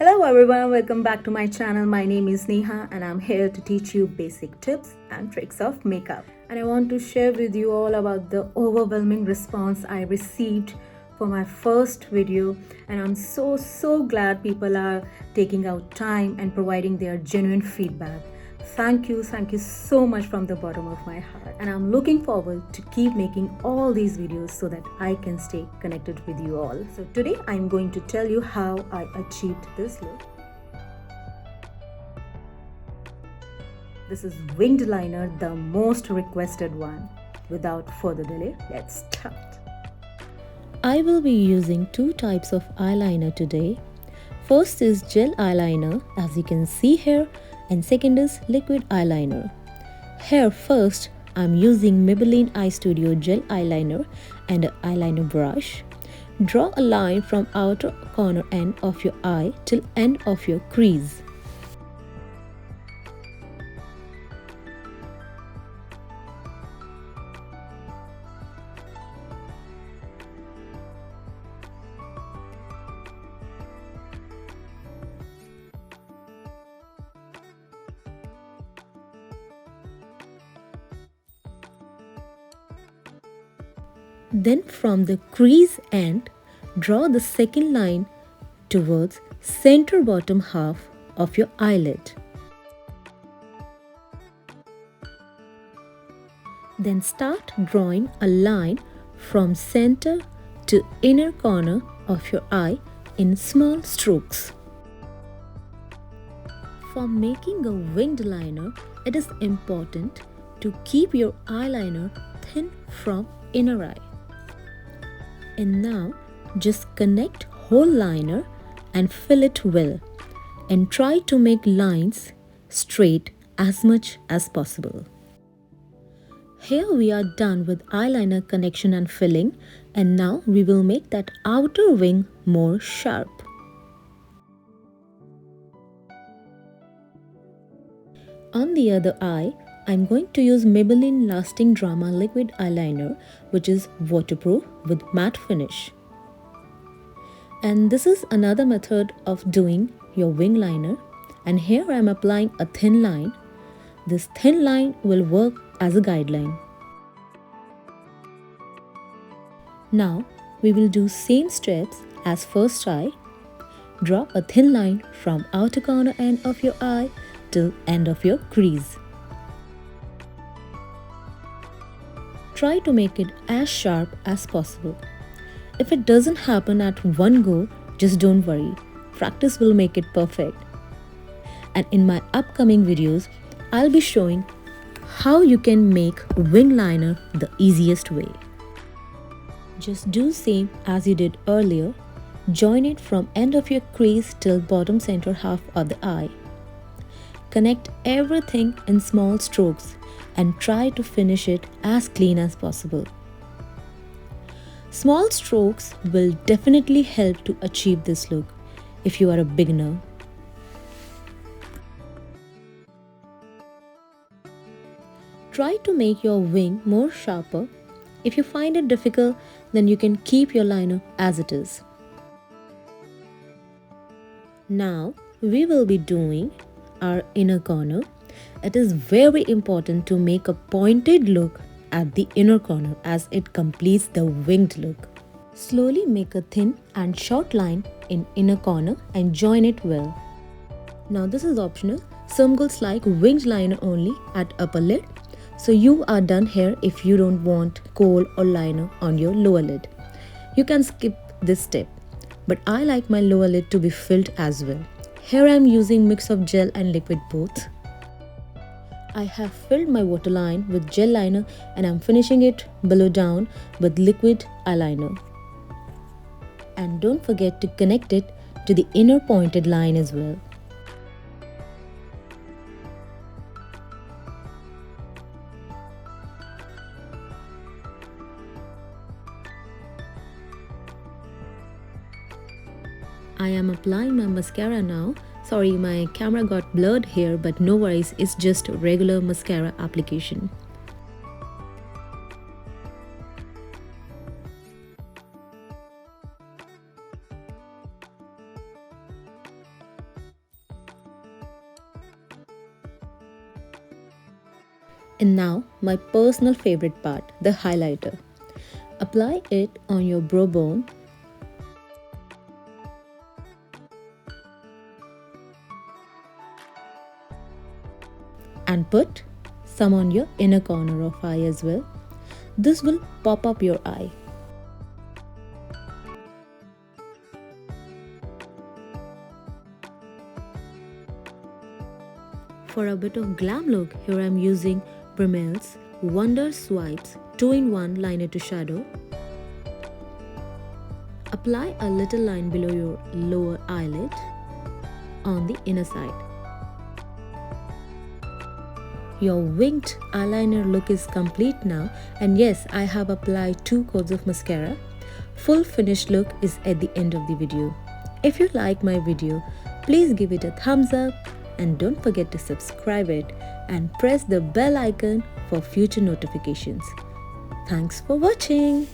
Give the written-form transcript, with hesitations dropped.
Hello everyone, welcome back to my channel. My name is Neha and I'm here to teach you basic tips and tricks of makeup. And I want to share with you all about the overwhelming response I received for my first video, and I'm so glad people are taking out time and providing their genuine feedback. Thank you so much from the bottom of my heart, and I'm looking forward to keep making all these videos so that I can stay connected with you all. So today I'm going to tell you how I achieved this look. This is winged liner, the most requested one. Without further delay, let's start. I will be using two types of eyeliner today. First is gel eyeliner, as you can see here, and second is liquid eyeliner. Here first, I'm using Maybelline Eye Studio gel eyeliner and an eyeliner brush. Draw a line from outer corner end of your eye till end of your crease. Then from the crease end, draw the second line towards center bottom half of your eyelid. Then start drawing a line from center to inner corner of your eye in small strokes. For making a winged liner, it is important to keep your eyeliner thin from inner eye. And now just connect whole liner and fill it well, and try to make lines straight as much as possible. Here we are done with eyeliner connection and filling, and now we will make that outer wing more sharp. On the other eye, I'm going to use Maybelline Lasting Drama Liquid Eyeliner, which is waterproof with matte finish. And this is another method of doing your wing liner. And here I'm applying a thin line. This thin line will work as a guideline. Now we will do same steps as first eye. Draw a thin line from outer corner end of your eye till end of your crease. Try to make it as sharp as possible. If it doesn't happen at one go, just don't worry. Practice will make it perfect. And in my upcoming videos, I'll be showing how you can make wing liner the easiest way. Just do same as you did earlier. Join it from end of your crease till bottom center half of the eye. Connect everything in small strokes and try to finish it as clean as possible. Small strokes will definitely help to achieve this look if you are a beginner. Try to make your wing more sharper. If you find it difficult, then you can keep your liner as it is. Now we will be doing our inner corner. It is very important to make a pointed look at the inner corner as it completes the winged look. Slowly make a thin and short line in inner corner and join it well. Now this is optional. Some girls like winged liner only at upper lid. So you are done here if you don't want kohl or liner on your lower lid. You can skip this step. But I like my lower lid to be filled as well. Here I am using mix of gel and liquid both. I have filled my waterline with gel liner and I'm finishing it below down with liquid eyeliner. And don't forget to connect it to the inner pointed line as well. I am applying my mascara now. Sorry, my camera got blurred here, but no worries, it's just regular mascara application. And now, my personal favorite part, the highlighter. Apply it on your brow bone and put some on your inner corner of eye as well. This will pop up your eye. For a bit of glam look, here I am using Rimmel's Wonder Swipes 2-in-1 liner to shadow. Apply a little line below your lower eyelid on the inner side. Your winged eyeliner look is complete now, and yes, I have applied 2 coats of mascara. Full finished look is at the end of the video. If you like my video, please give it a thumbs up and don't forget to subscribe it and press the bell icon for future notifications. Thanks for watching.